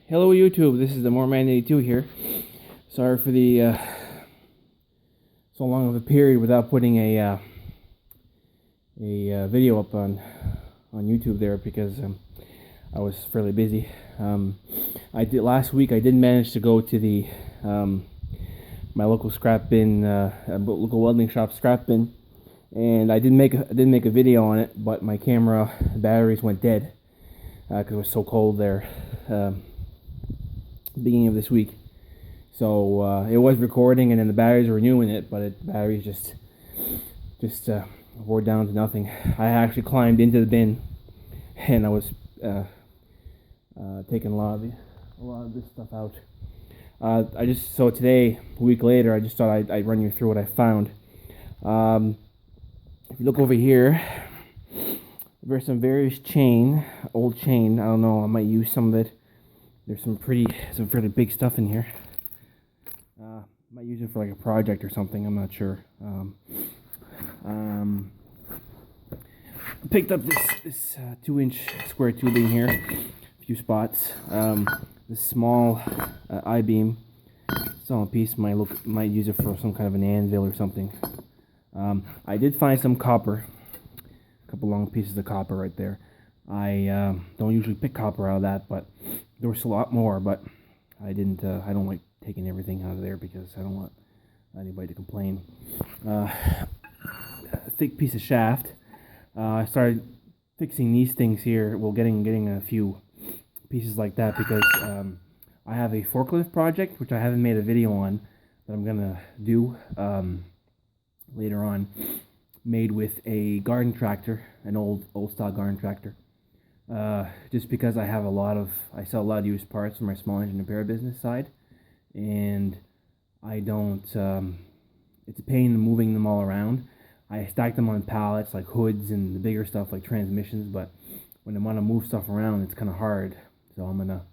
Hello YouTube, this is the More Man 82 here. Sorry for the so long of a period without putting a video up on YouTube there because I was fairly busy. I did last week. I did manage to go to the my local scrap bin, local welding shop scrap bin, and I did make a video on it, but my camera batteries went dead because it was so cold there. Beginning of this week, so it was recording, and then the batteries were renewing it, but the batteries just wore down to nothing. I actually climbed into the bin, and I was taking a lot of this stuff out. So today, a week later, I just thought I'd run you through what I found. If you look over here, there's some various old chain. I don't know. I might use some of it. There's some fairly big stuff in here. Might use it for like a project or something. I'm not sure. I picked up this 2-inch square tubing here, a few spots. This small I-beam. It's on a piece. Might use it for some kind of an anvil or something. I did find some copper. A couple long pieces of copper right there. I don't usually pick copper out of that, but there was a lot more, but I didn't. I don't like taking everything out of there because I don't want anybody to complain. A thick piece of shaft. I started fixing these things here. Well, getting a few pieces like that because I have a forklift project which I haven't made a video on that I'm gonna do later on. Made with a garden tractor, an old style garden tractor. Just because I sell a lot of used parts for my small engine repair business side, and I don't, it's a pain moving them all around. I stack them on pallets like hoods and the bigger stuff like transmissions, but when I want to move stuff around, it's kind of hard. So I'm gonna,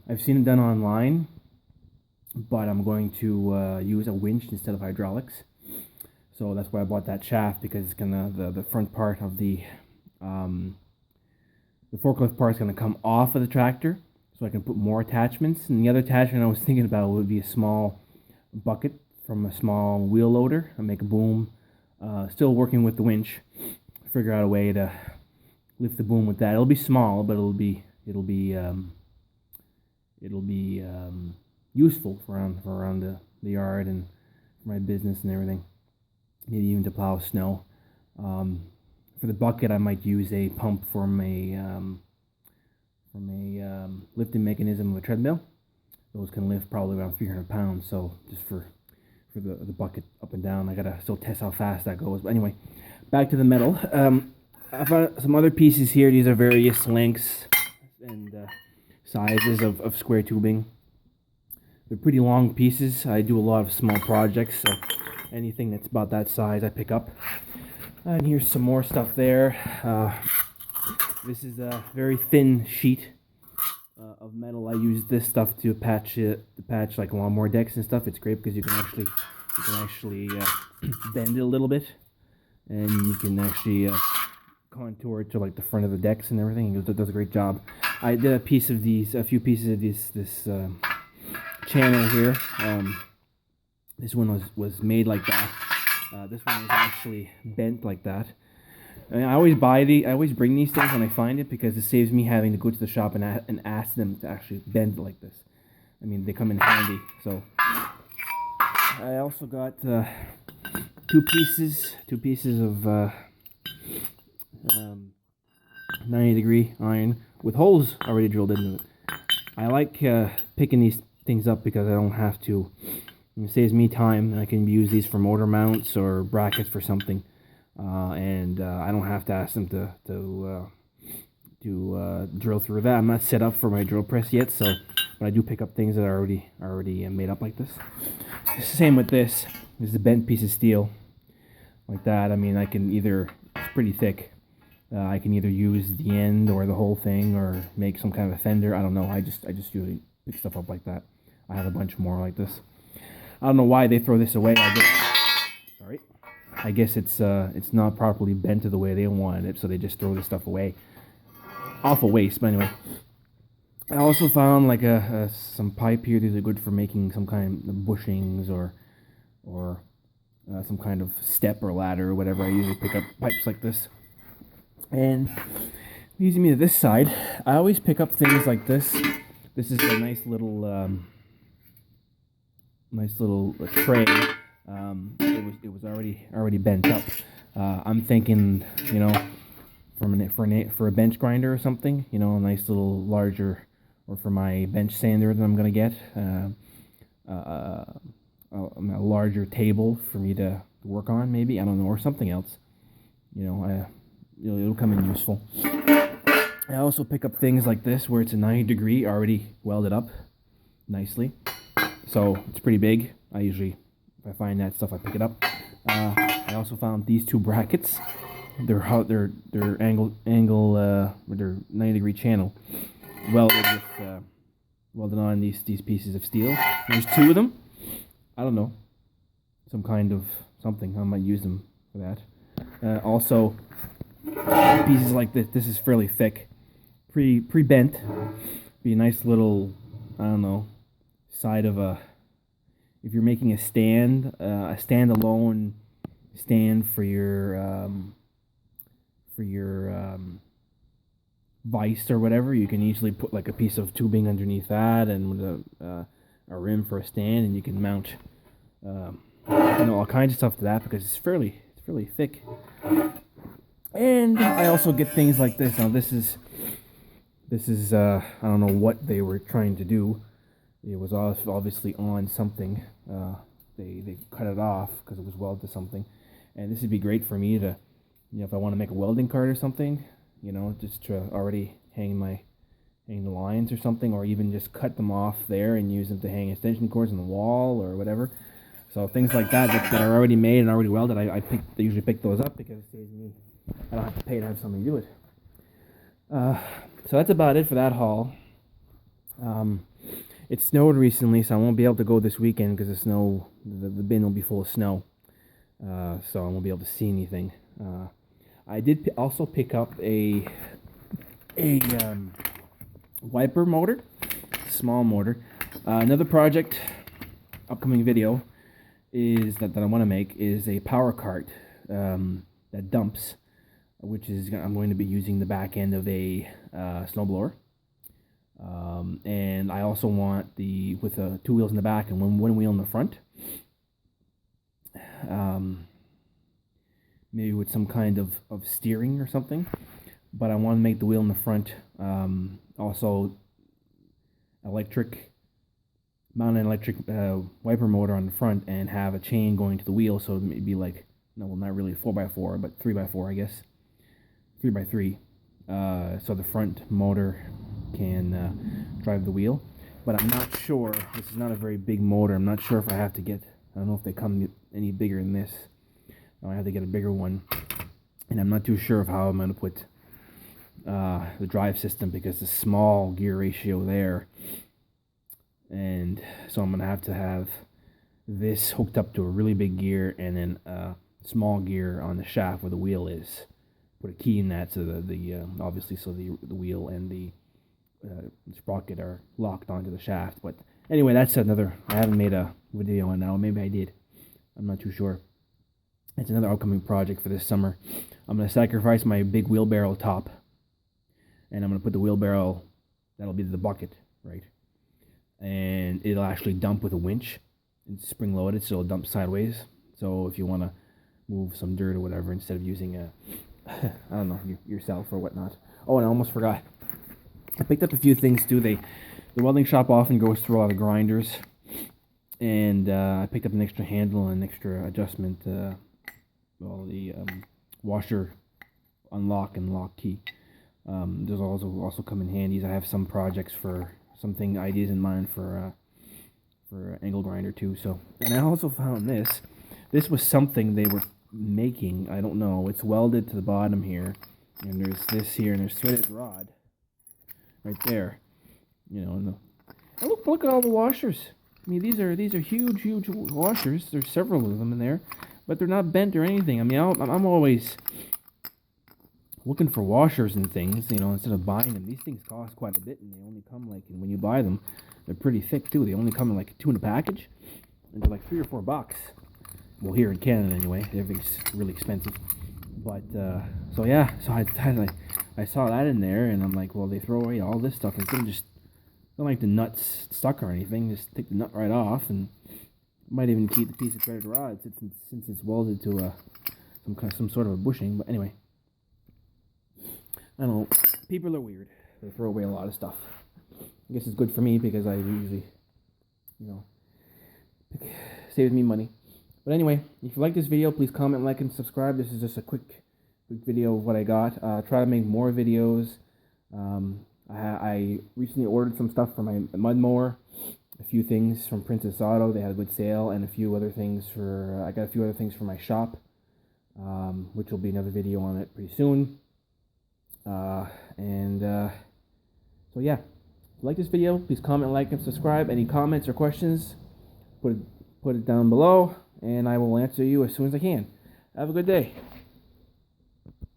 I've seen it done online, but I'm going to use a winch instead of hydraulics. So that's why I bought that shaft, because it's gonna, the front part of the forklift part is going to come off of the tractor, so I can put more attachments. And the other attachment I was thinking about would be a small bucket from a small wheel loader and make a boom. Still working with the winch, figure out a way to lift the boom with that. It'll be small, but it'll be useful for around the yard and for my business and everything. Maybe even to plow snow. For the bucket, I might use a pump from a lifting mechanism of a treadmill. Those can lift probably around 300 pounds. So just for the bucket up and down, I gotta still test how fast that goes. But anyway, back to the metal. I found some other pieces here. These are various lengths and sizes of square tubing. They're pretty long pieces. I do a lot of small projects, so anything that's about that size I pick up. And here's some more stuff there. This is a very thin sheet of metal. I use this stuff to patch like lawnmower decks and stuff. It's great because you can actually bend it a little bit, and you can actually contour it to like the front of the decks and everything. It does a great job. I did a few pieces of this channel here. This one was made like that. This one is actually bent like that. And I always bring these things when I find it because it saves me having to go to the shop and ask them to actually bend it like this. I mean, they come in handy. So I also got two pieces of 90-degree iron with holes already drilled into it. I like picking these things up because I don't have to. It saves me time, and I can use these for motor mounts or brackets for something, and I don't have to ask them to drill through that. I'm not set up for my drill press yet, but I do pick up things that are already made up like this. It's the same with this. This is a bent piece of steel, like that. I mean, it's pretty thick. I can either use the end or the whole thing, or make some kind of a fender. I don't know. I just usually pick stuff up like that. I have a bunch more like this. I don't know why they throw this away. I guess it's not properly bent to the way they wanted it, so they just throw this stuff away. Awful waste, but anyway. I also found like some pipe here. These are good for making some kind of bushings or some kind of step or ladder or whatever. I usually pick up pipes like this. And using me to this side, I always pick up things like this. This is a nice little tray. It was already bent up. I'm thinking, you know, for a bench grinder or something, you know, a nice little larger, or for my bench sander that I'm gonna get, a larger table for me to work on, maybe, I don't know, or something else. You know, it'll come in useful. I also pick up things like this where it's a 90-degree already welded up nicely, so it's pretty big. If I find that stuff, I pick it up. I also found these two brackets. They're angle with their 90-degree channel welded on these pieces of steel. There's two of them. I don't know, some kind of something. I might use them for that. Also, pieces like this. This is fairly thick, pre-bent. Be a nice little, I don't know, side of a. If you're making a standalone stand for your vise or whatever, you can easily put like a piece of tubing underneath that, and with a rim for a stand, and you can mount all kinds of stuff to that, because it's fairly thick. And I also get things like this. Now this is I don't know what they were trying to do. It was obviously on something. They cut it off because it was welded to something, and this would be great for me to, you know, if I want to make a welding card or something, you know, just to already hang the lines or something, or even just cut them off there and use them to hang extension cords on the wall or whatever. So things like that are already made and already welded, I usually pick those up because it saves me. I don't have to pay to have somebody do it. So that's about it for that haul. It snowed recently, so I won't be able to go this weekend because the bin will be full of snow. So I won't be able to see anything. I did also pick up a wiper motor, small motor. Another project, upcoming video, is that I want to make is a power cart that dumps, which is I'm going to be using the back end of a snowblower. And I also want with two wheels in the back and one wheel in the front. Maybe with some kind of steering or something. But I want to make the wheel in the front also mount an electric wiper motor on the front, and have a chain going to the wheel, so it'd be like, no, well, not really 4x4, but 3x4, I guess. 3x3. So the front motor can drive the wheel. But I'm not sure, this is not a very big motor, I'm not sure if I have to get, I don't know if they come any bigger than this. I have to get a bigger one. And I'm not too sure of how I'm going to put the drive system, because the small gear ratio there. And so I'm going to have this hooked up to a really big gear, and then a small gear on the shaft where the wheel is. Put a key in that so the obviously so the wheel and the sprocket are locked onto the shaft. But anyway, that's another. I haven't made a video on that. Or maybe I did. I'm not too sure. It's another upcoming project for this summer. I'm going to sacrifice my big wheelbarrow top, and I'm going to put the wheelbarrow, that'll be the bucket, right? And it'll actually dump with a winch. It's spring loaded, so it'll dump sideways. So if you want to move some dirt or whatever, instead of using I don't know, yourself or whatnot. Oh, and I almost forgot. I picked up a few things too. The welding shop often goes through a lot of grinders, and I picked up an extra handle and an extra adjustment. The washer unlock and lock key. Those also come in handy. I have some projects for something ideas in mind for angle grinder too. So, and I also found this. This was something they were making. I don't know. It's welded to the bottom here, and there's this here, and there's threaded rod right there. You know, and look at all the washers. I mean, these are huge washers. There's several of them in there, but they're not bent or anything. I mean, I'm always looking for washers and things, you know, instead of buying them. These things cost quite a bit, and they only come like, and when you buy them, they're pretty thick too. They only come in like 2 in a package, and they're like $3 or $4. Well, here in Canada anyway, they're really expensive. But so yeah, so I saw that in there, and I'm like, well, they throw away all this stuff instead of just, don't like the nuts stuck or anything. Just take the nut right off, and might even keep the piece of threaded rod since it's welded to some sort of a bushing. But anyway, I don't know. People are weird. They throw away a lot of stuff. I guess it's good for me because I usually, you know, saves me money. But anyway, if you like this video, please comment, like, and subscribe. This is just a quick video of what I got. Try to make more videos. I recently ordered some stuff for my mud mower. A few things from Princess Auto. They had a good sale, and a few other things for. I got a few other things for my shop, which will be another video on it pretty soon. So yeah, if you like this video, please comment, like, and subscribe. Any comments or questions, put it down below, and I will answer you as soon as I can. Have a good day.